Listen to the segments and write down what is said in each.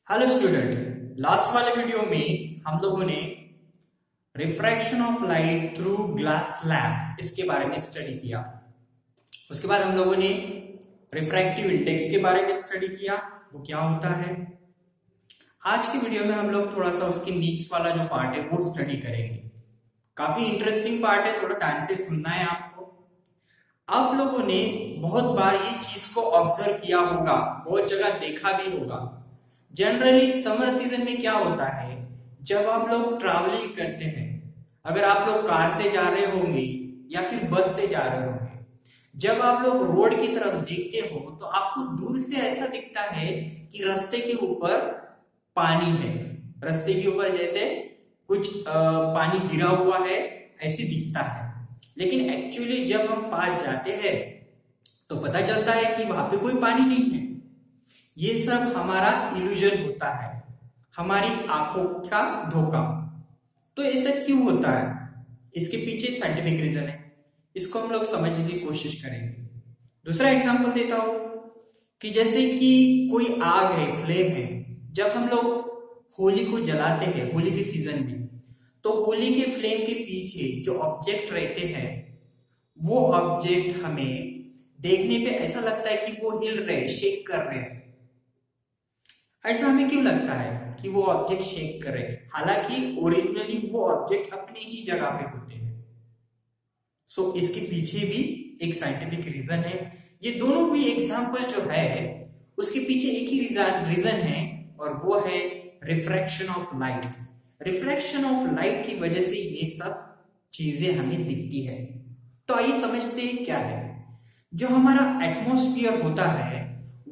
Hello student, last वाले video में हम लोगों ने refraction of light through glass slab इसके बारे में स्टडी किया। उसके बाद हम लोगों ने रिफ्रैक्टिव इंडेक्स के बारे में स्टडी किया, वो क्या होता है। आज की वीडियो में हम लोग थोड़ा सा उसके नीड्स वाला जो पार्ट है वो स्टडी करेंगे। काफी इंटरेस्टिंग पार्ट है, थोड़ा ध्यान से सुनना है आपको। आप लोगों ने बहुत बार ये चीज को ऑब्जर्व किया होगा, बहुत जगह देखा भी होगा। जनरली समर सीजन में क्या होता है, जब हम लोग ट्रैवलिंग करते हैं, अगर आप लोग कार से जा रहे होंगे या फिर बस से जा रहे होंगे, जब आप लोग रोड की तरफ देखते हो तो आपको दूर से ऐसा दिखता है कि रास्ते के ऊपर पानी है। रास्ते के ऊपर जैसे कुछ पानी गिरा हुआ है ऐसे दिखता है, लेकिन एक्चुअली जब हम पास जाते हैं तो पता चलता है कि वहां पे कोई पानी नहीं है। ये सब हमारा इल्यूजन होता है, हमारी आंखों का धोखा। तो ऐसा क्यों होता है, इसके पीछे साइंटिफिक रीजन है, इसको हम लोग समझने की कोशिश करेंगे। दूसरा एग्जांपल देता हूं कि जैसे कि कोई आग है, फ्लेम है। जब हम लोग होली को जलाते हैं, होली के सीजन में, तो होली के फ्लेम के पीछे जो ऑब्जेक्ट रहते हैं, वो ऑब्जेक्ट हमें देखने पे ऐसा लगता है कि वो हिल रहे, शेक कर रहे हैं। ऐसा हमें क्यों लगता है कि वो ऑब्जेक्ट शेक करे, हालांकि ओरिजिनली वो ऑब्जेक्ट अपनी ही जगह पे होते हैं। सो इसके पीछे भी एक साइंटिफिक रीजन है। ये दोनों भी एग्जांपल जो है उसके पीछे एक ही रीजन है, और वो है refraction of light. Refraction of light की वजह से ये सब चीजें हमें दिखती है। तो आइए समझते हैं क्या है। जो हमारा एटमॉस्फेयर होता है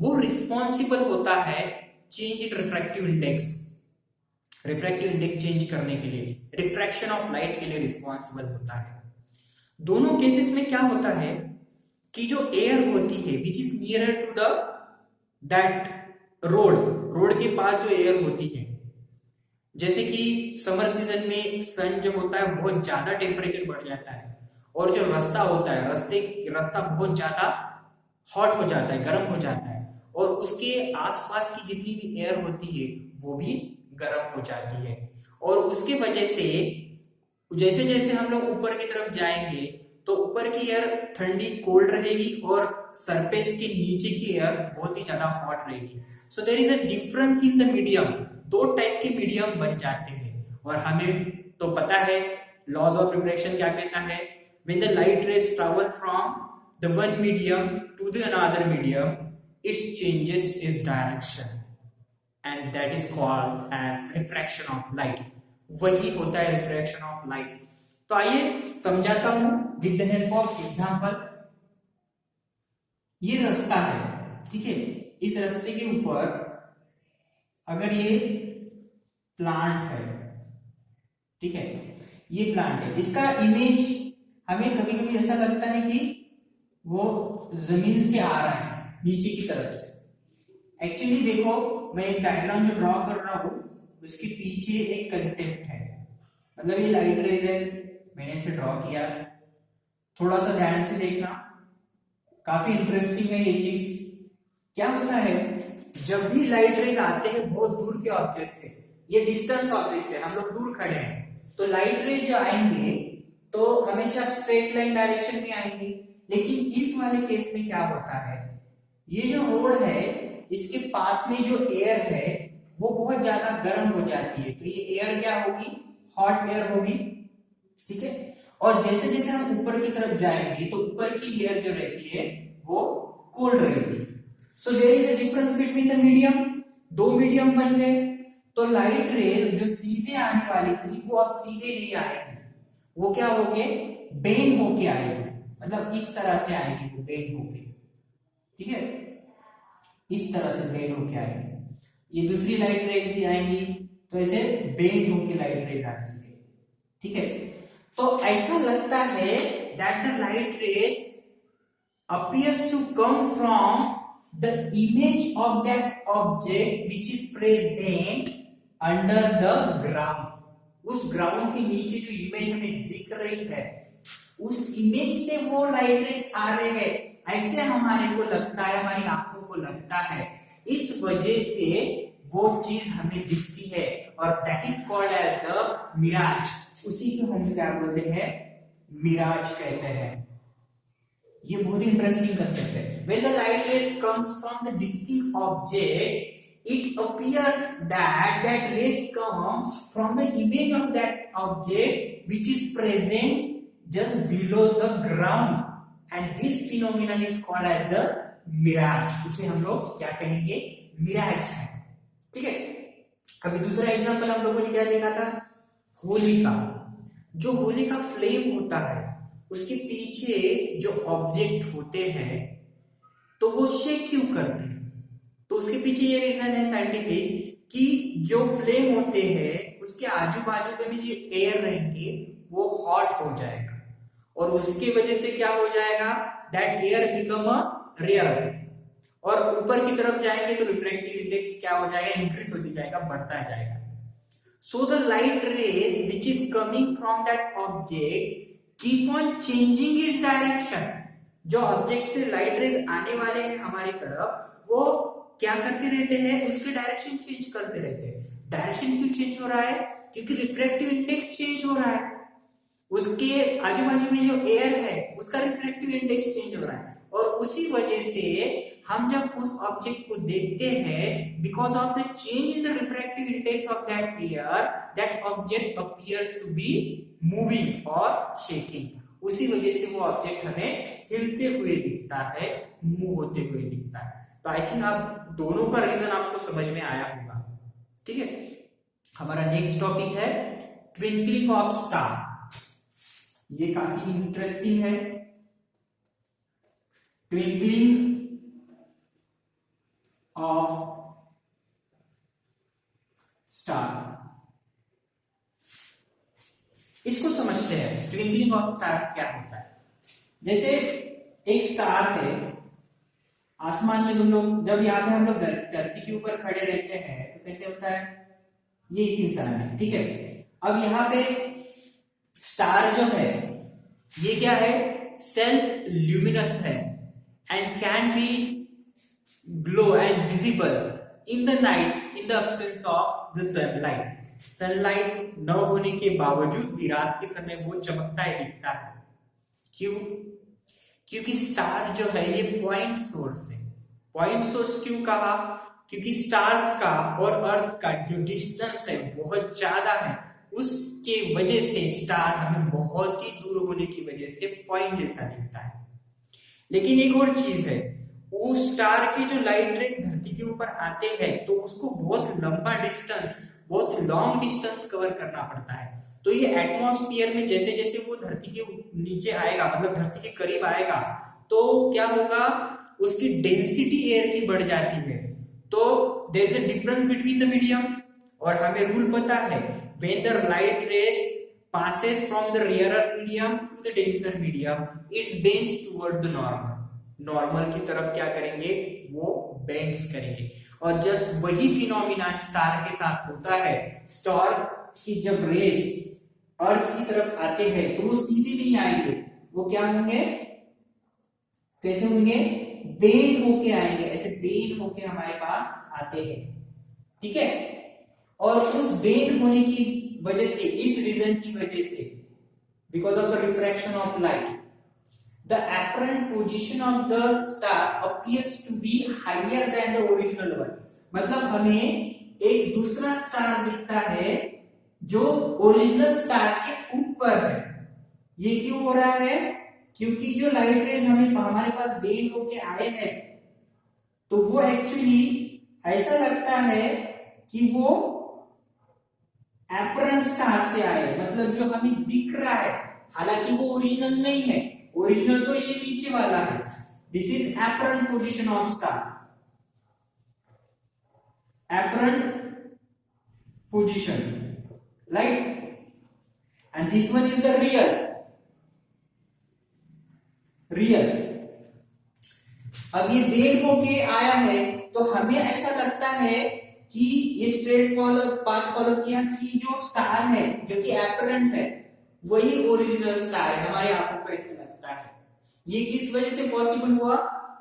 वो रिस्पॉन्सिबल होता है change in refractive index. Refractive index change करने के लिए, रिफ्रैक्शन ऑफ लाइट के लिए रिस्पॉन्सिबल होता है। दोनों केसेस में क्या होता है कि जो एयर होती है which is nearer to the that road के पास जो एयर होती है, जैसे कि समर सीजन में सन जो होता है बहुत ज्यादा टेम्परेचर बढ़ जाता है, और जो रास्ता होता है रास्ता बहुत ज्यादा हॉट हो जाता है, गर्म हो जाता है, और उसके आसपास की जितनी भी एयर होती है वो भी गर्म हो जाती है। और उसके वजह से जैसे जैसे हम लोग ऊपर की तरफ जाएंगे तो ऊपर की एयर ठंडी कोल्ड रहेगी, और सरफेस के नीचे की एयर बहुत ही ज्यादा हॉट रहेगी। So there is a difference in the medium. दो टाइप के मीडियम बन जाते हैं, और हमें तो पता है लॉज ऑफ रिफ्लेक्शन क्या कहता है। When the light rays travel from the one medium to the another medium, it changes its direction and that is called as refraction of light। वही होता है refraction of light। तो आइए समझाता हूं with the help of example। ये रास्ता है, ठीक है। इस रास्ते के ऊपर अगर ये प्लांट है, ठीक है, ये प्लांट है, इसका इमेज हमें कभी कभी ऐसा लगता है कि वो जमीन से आ रहा है नीचे की तरफ से। एक्चुअली देखो, मैं एक डायग्राम जो ड्रॉ कर रहा हूं उसके पीछे एक कंसेप्ट है। मतलब ये लाइट रेज है, मैंने इसे ड्रॉ किया, थोड़ा सा ध्यान से देखना, काफी इंटरेस्टिंग है ये चीज। क्या होता है, जब भी लाइट रेज आते हैं बहुत दूर के ऑब्जेक्ट से, ये डिस्टेंस ऑब्जेक्ट है, हम लोग दूर खड़े हैं, तो लाइट रेज जो आएंगे तो हमेशा स्ट्रेट लाइन डायरेक्शन में आएंगे। लेकिन इस वाले केस में क्या होता है, ये जो रोड है इसके पास में जो एयर है वो बहुत ज्यादा गर्म हो जाती है, तो ये एयर क्या होगी, हॉट एयर होगी, ठीक है। और जैसे जैसे हम ऊपर की तरफ जाएंगे तो ऊपर की एयर जो रहती है वो कोल्ड रहेगी। So there is a difference between the medium. दो मीडियम बन गए, तो लाइट रेज जो सीधे आने वाली थी वो अब सीधे नहीं आएगी, वो क्या होंगे, बेंड होके आएगी। मतलब इस तरह से आएगी, वो बेंड होके, ठीक है, इस तरह से बेंड होके आएंगे। ये दूसरी लाइट रेज भी आएंगी तो ऐसे बेंड होके लाइट रेज आती है, ठीक है। तो ऐसा लगता है that the light rays appears to come from the image of that object which is present under the ground. उस ग्राउंड के नीचे जो इमेज हमें दिख रही है उस इमेज से वो लाइट रेज आ रहे हैं, ऐसे हमारे को लगता है, हमारी आंखों को लगता है। इस वजह से वो चीज हमें दिखती है और that is called as the mirage. उसी को हम क्या बोलते हैं, मिराज कहते हैं। ये बहुत ही इंटरेस्टिंग कंसेप्ट है। When the light rays comes from the distinct object, it appears that rays come from the image of that object which is present just below the ground, and this phenomenon is called as the mirage। उसे हम लोग क्या कहेंगे, मिराज है। ठीक है, अभी दूसरा एग्जांपल हम लोगों ने क्या देखा था, होली का। जो होली का फ्लेम होता है उसके पीछे जो ऑब्जेक्ट होते हैं तो वो शेक क्यों करते हैं, तो उसके पीछे ये रीजन है साइंटिफिक कि जो फ्लेम होते हैं उसके आजू बाजू में भी जो एयर रहेंगे वो हॉट हो जाएगा और उसकी वजह से क्या हो जाएगा, that air become a rare, और ऊपर की तरफ जाएंगे तो रिफ्रैक्टिव इंडेक्स क्या हो जाएगा, इंक्रीज होती जाएगा, बढ़ता जाएगा। सो द लाइट रे which is coming from that object keep on changing its direction. जो ऑब्जेक्ट से लाइट रेज आने वाले हैं हमारी तरफ, वो क्या करते रहते हैं, उसके डायरेक्शन चेंज करते रहते हैं। डायरेक्शन क्यों चेंज हो रहा है, क्योंकि रिफ्रैक्टिव इंडेक्स चेंज हो रहा है, उसके आजू बाजू में जो एयर है उसका रिफ्रैक्टिव इंडेक्स चेंज हो रहा है, और उसी वजह से हम जब उस ऑब्जेक्ट को देखते हैं, because of the change in the refractive index of that air, that object appears to be moving और शेकिंग। उसी वजह से वो ऑब्जेक्ट हमें हिलते हुए दिखता है, मूव होते हुए दिखता है। तो आई थिंक आप दोनों का रीजन आपको समझ में आया होगा। ठीक है, हमारा नेक्स्ट टॉपिक है ट्विंकलिंग ऑफ स्टार। ये काफी इंटरेस्टिंग है। ट्विंकलिंग ऑफ स्टार, इसको समझते हैं। ट्विंकलिंग ऑफ स्टार क्या होता है, जैसे एक स्टार है आसमान में, तुम लोग जब यहाँ पे हम लोग धरती के ऊपर खड़े रहते हैं तो कैसे होता है, ये एक इंसान है। ठीक है, अब यहाँ पे स्टार जो है ये क्या है, सेल्फ ल्यूमिनस है and can be glow and visible in the night in the absence of the sunlight. Sunlight न होने के बावजूद भी रात के समय वो चमकता है, दिखता है। क्यों, क्योंकि स्टार जो है ये पॉइंट सोर्स है। पॉइंट सोर्स क्यों कहा, क्योंकि स्टार्स का और अर्थ का जो डिस्टेंस है बहुत ज्यादा है, उसके वजह से स्टार हमें बहुत ही दूर होने की वजह से पॉइंट जैसा दिखता है। लेकिन एक और चीज है, वो स्टार की जो लाइट रेज धरती के ऊपर आते हैं तो उसको बहुत लंबा डिस्टेंस, बहुत लॉन्ग डिस्टेंस कवर करना पड़ता है। तो ये एटमॉस्फेयर में जैसे जैसे वो धरती के नीचे आएगा, मतलब धरती के करीब आएगा, तो क्या होगा, उसकी डेंसिटी एयर की बढ़ जाती है। तो there is a difference between the medium, और हमें रूल पता है, when the light rays passes from the rarer medium to the denser medium, it bends toward the normal। Normal की तरफ क्या करेंगे, वो बेंड्स करेंगे। और जस्ट वही फिनोमिना स्टार के साथ होता है। स्टार की जब रेज अर्थ की तरफ आते हैं तो वो सीधे नहीं आएंगे, वो क्या होंगे, कैसे होंगे, बेंड होके आएंगे, ऐसे बेंड होके हमारे पास आते हैं। ठीक है, और उस बेंड होने की वजह से, इस रीजन की वजह से, because of the refraction of light, the apparent position of the star appears to be higher than the original one। मतलब हमें एक दूसरा स्टार दिखता है जो ओरिजिनल स्टार के ऊपर है। ये क्यों हो रहा है, क्योंकि जो लाइट रेज हमारे पास बेंड होके आए हैं तो वो एक्चुअली ऐसा लगता है कि वो एपरेंट स्टार से आए, मतलब जो हमें दिख रहा है, हालांकि वो ओरिजिनल नहीं है। ओरिजिनल तो ये नीचे वाला है। This is apparent position of star, apparent position, right, and this one is the real. अब ये बेंड होके आया है तो हमें ऐसा लगता है कि ये स्ट्रेट पाथ फॉलो किया कि जो स्टार है जो कि एपरेंट है वही ओरिजिनल स्टार है, हमारे आंखों को ऐसा लगता है। ये किस वजह से पॉसिबल हुआ,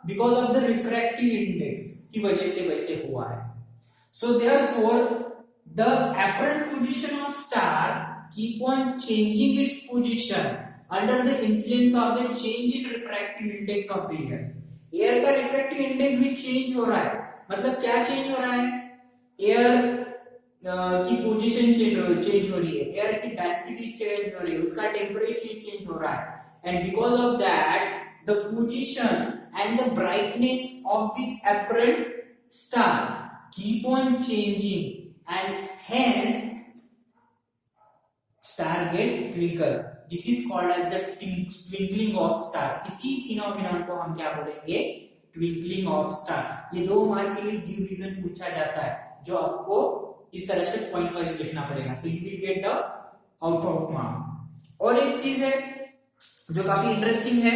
because of the refractive index की वजह से वैसे हुआ है। So therefore the apparent position of star keep on changing its position under the influence of the change in refractive index of the air. Air का refractive index भी change हो रहा है, मतलब क्या चेंज हो रहा है, एयर की पोजीशन चेंज हो रही है, एयर की डेंसिटी चेंज हो रही है, उसका टेम्परेचर चेंज हो रहा है, and because of that the position and the brightness of this apparent star keep on changing and hence star get twinkle. This is called as the twinkling of star. इसी phenomenon को हम क्या बोलेंगे, twinkling of star. ये 2 mark के लिए give reason पूछा जाता है, जो आपको इस तरह से पॉइंट वाइज लिखना पड़ेगा. So you will get the out of mark. और एक चीज है जो काफी इंटरेस्टिंग है,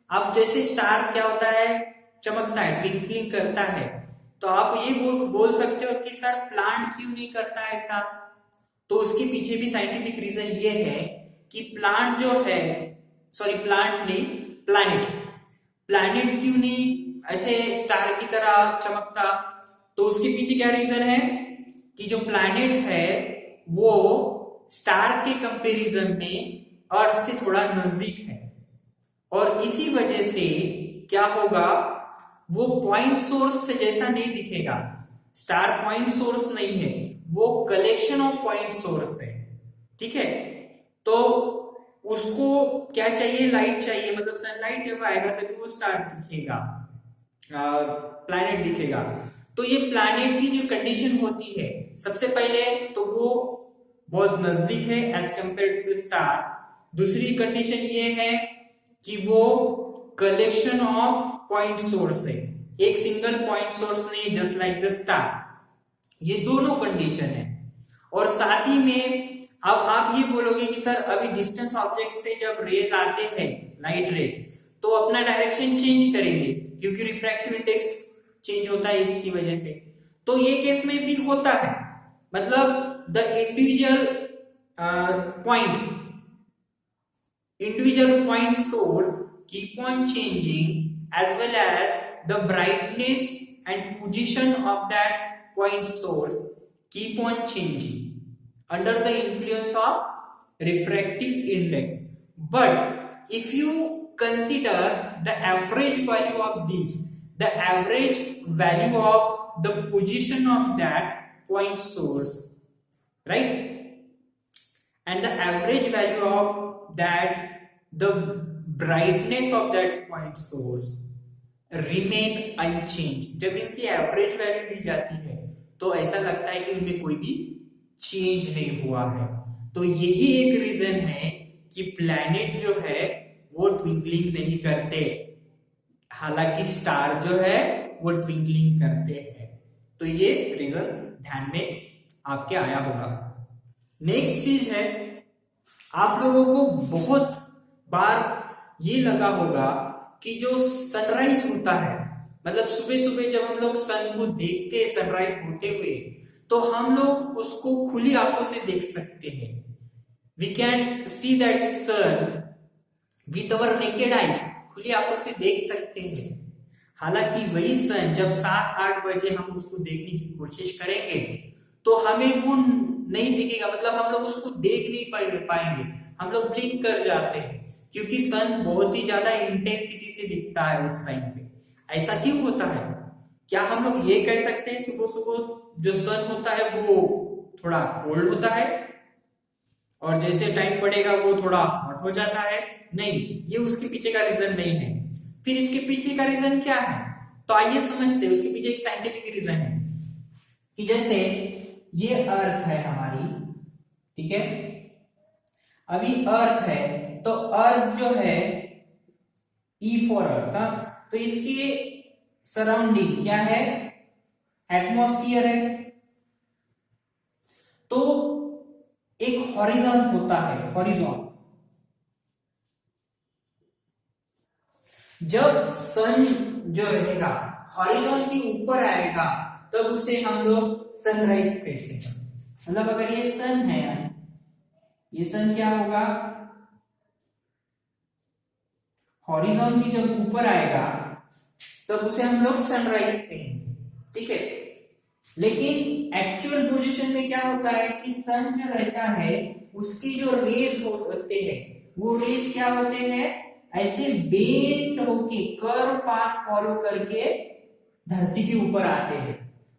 अब जैसे स्टार क्या होता है, चमकता है, ट्विंकलिंग करता है, तो आप ये बोल सकते हो कि सर प्लांट क्यों नहीं करता ऐसा. तो उसके पीछे भी साइंटिफिक रीजन ये है कि प्लांट जो है, सॉरी प्लांट नहीं, प्लैनेट क्यों नहीं ऐसे स्टार की तरह चमकता. तो उसके पीछे क्या रीजन है कि जो प्लैनेट है वो स्टार के कंपैरिजन में अर्थ से थोड़ा नजदीक है, और इसी वजह से क्या होगा, वो पॉइंट सोर्स से जैसा नहीं दिखेगा. स्टार पॉइंट सोर्स नहीं है, वो कलेक्शन ऑफ पॉइंट सोर्स है. ठीक है, तो उसको क्या चाहिए, लाइट चाहिए, मतलब सनलाइट जब आएगा तभी वो स्टार दिखेगा, प्लैनेट दिखेगा. तो ये प्लैनेट की जो कंडीशन होती है, सबसे पहले तो वो बहुत नजदीक है as compare to the star. दूसरी कंडीशन ये है कि वो कलेक्शन ऑफ पॉइंट सोर्स है, एक सिंगल पॉइंट सोर्स नहीं, जस्ट लाइक द स्टार. ये दोनों कंडीशन है. और साथ ही में अब आप ये बोलोगे कि सर अभी डिस्टेंस ऑब्जेक्ट से जब रेज आते हैं, लाइट रेज, तो अपना डायरेक्शन चेंज करेंगे क्योंकि रिफ्रैक्टिव इंडेक्स चेंज होता है इसकी वजह से. तो ये केस में भी होता है, मतलब the individual point source keep on changing as well as the brightness and position of that point source keep on changing under the influence of refractive index. But if you consider the average value of this, the average value of the position of that point source, right, and the average value of that, the brightness of that point source remain unchanged. जब इनकी average value ली जाती है तो ऐसा लगता है कि उनमें कोई भी चेंज नहीं हुआ है. तो यही एक रीजन है कि प्लैनेट जो है वो ट्विंकलिंग नहीं करते, हालांकि स्टार जो है वो ट्विंकलिंग करते हैं. तो ये रीजन ध्यान में आपके आया होगा. नेक्स्ट चीज है, आप लोगों को बहुत बार ये लगा होगा कि जो सनराइज होता है, मतलब सुबह सुबह जब हम लोग सन को देखते हैं सनराइज होते हुए, तो हम लोग उसको खुली आंखों से देख सकते हैं. We can see that sun with our naked eyes, खुली आंखों से देख सकते हैं. हालांकि वही सन जब 7-8 बजे हम उसको देखने की कोशिश करेंगे तो हमें वो नहीं दिखेगा, मतलब हम लोग उसको देख नहीं पाएंगे, हम लोग ब्लिंक कर जाते हैं क्योंकि सन बहुत ही ज्यादा इंटेंसिटी से दिखता है उस टाइम पे. ऐसा क्यों होता है? क्या हम लोग ये कह सकते हैं सुबह सुबह जो सन होता है वो थोड़ा कोल्ड होता है और जैसे टाइम बढ़ेगा वो थोड़ा हॉट हो जाता है? नहीं, ये उसके पीछे का रीजन नहीं है. फिर इसके पीछे का रीजन क्या है? तो आइए समझते हैं. उसके पीछे एक साइंटिफिक रीजन है कि जैसे ये अर्थ है हमारी, ठीक है, अभी अर्थ है, तो अर्थ जो है ई फॉर अर्थ, तो इसके सराउंडिंग क्या है? एटमॉस्फियर है. तो एक हॉरिजॉन होता है, हॉरिजॉन. जब सन जो रहेगा हॉरिजॉन के ऊपर आएगा तब उसे हम लोग सनराइज कहते हैं. मतलब अगर ये सन है, ये सन क्या होगा? हॉरिजॉन की जब ऊपर आएगा तब उसे हम लोग सनराइज कहेंगे. ठीक है, लेकिन एक्चुअल पोजीशन में क्या होता है कि सन जो रहता है उसकी जो रेज होते हैं वो रेज क्या होते हैं, ऐसे बेंड होके कर्व पाथ फॉलो करके धरती के ऊपर आते हैं।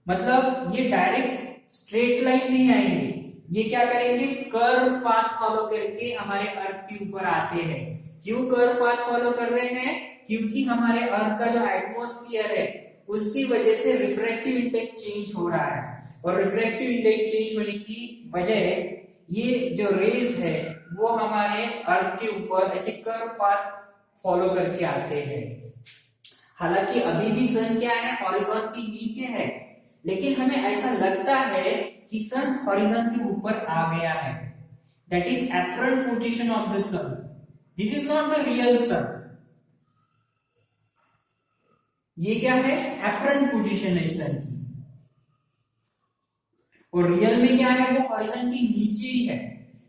मतलब ये डायरेक्ट स्ट्रेट लाइन नहीं आएंगे, ये क्या करेंगे, कर्व पाथ फॉलो करके हमारे अर्थ के ऊपर आते हैं। क्यों कर्व पाथ फॉलो कर रहे हैं, क्योंकि हमारे अर्थ का जो एटमॉस्फेयर है उसकी वजह से रिफ्रैक्टिव इंडेक्स चेंज हो रहा है, और रिफ्रैक्टिव इंडेक्स चेंज होने की वजह ये जो रेज है वो हमारे अर्थ के ऊपर ऐसे कर्व पाथ फॉलो करके आते हैं। हालांकि अभी भी सन क्या है, हॉरिजॉन के नीचे है, लेकिन हमें ऐसा लगता है कि सन हॉरिजॉन के ऊपर आ गया है। That is apparent position of the sun, this is not the real sun. ये क्या है, अपरेंट पोजीशन है सन की, और रियल में क्या है, वो हॉरिजॉन के नीचे ही है,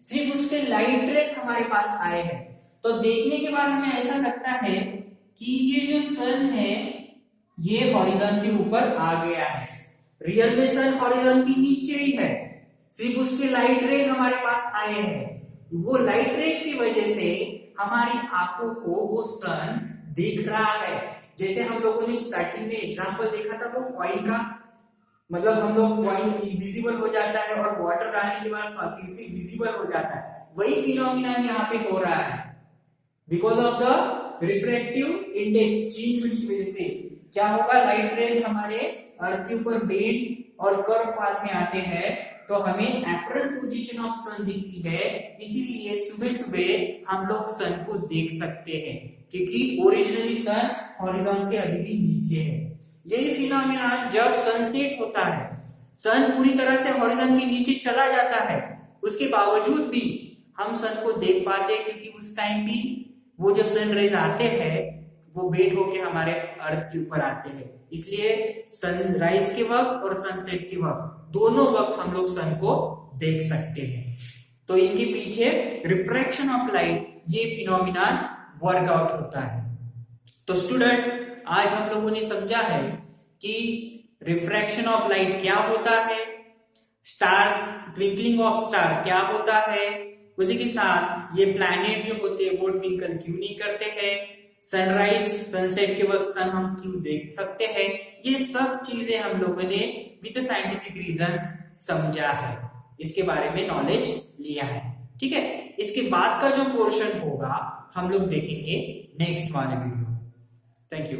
सिर्फ उसके लाइट रेस हमारे पास आए हैं। तो देखने के बाद हमें ऐसा लगता है कि ये जो सन है ये हॉरिजॉन के ऊपर आ गया है। रियल में सन हॉरिजॉन के नीचे ही है, सिर्फ उसके लाइट रेज हमारे पास आए हैं। वो लाइट रेज की वजह से हमारी आंखों को वो सन दिख रहा है। जैसे हम लोगों ने स्टार्टिंग में एग्जांपल देखा था वो कॉइन का, मतलब हम लोग कॉइन इनविजिबल हो जाता है और वाटर डालने के बाद फिर से विजिबल हो जाता है, वही फिनोमिना यहाँ पे हो रहा है। Because of the refractive index change होने की वजह से क्या होगा, लाइट रेज हमारे अर्थ के ऊपर बेंड और कर्व पाथ में आते हैं, तो हमें अपरेंट पोजीशन ऑफ सन दिखती है। इसीलिए सुबह सुबह हम लोग सन को देख सकते हैं, क्योंकि ओरिजिनली सन हॉरिजॉन के अभी भी नीचे है। यही फिनोमिना जब सनसेट होता है, सन पूरी तरह से हॉरिजॉन के नीचे चला जाता है, उसके बावजूद भी हम सन को देख पाते हैं, क्योंकि उस टाइम भी वो जो सन रेज आते हैं वो बेंड होके हमारे अर्थ के ऊपर आते हैं। इसलिए सनराइज के वक्त और सनसेट के वक्त दोनों वक्त हम लोग सन को देख सकते हैं। तो इनके पीछे रिफ्रैक्शन ऑफ लाइट ये फिनोमिना वर्कआउट होता है। तो स्टूडेंट, आज हम लोगों ने समझा है कि रिफ्रैक्शन ऑफ लाइट क्या होता है, स्टार ट्विंकलिंग ऑफ स्टार क्या होता है, उसी के साथ ये प्लैनेट जो होते हैं वो ट्विंकल क्यों नहीं करते हैं, सनराइज सनसेट के वक्त सन हम क्यों देख सकते हैं, ये सब चीजें हम लोगों ने विद साइंटिफिक रीजन समझा है, इसके बारे में नॉलेज लिया है। ठीक है, इसके बाद का जो पोर्शन होगा हम लोग देखेंगे नेक्स्ट वाले वीडियो। Thank you.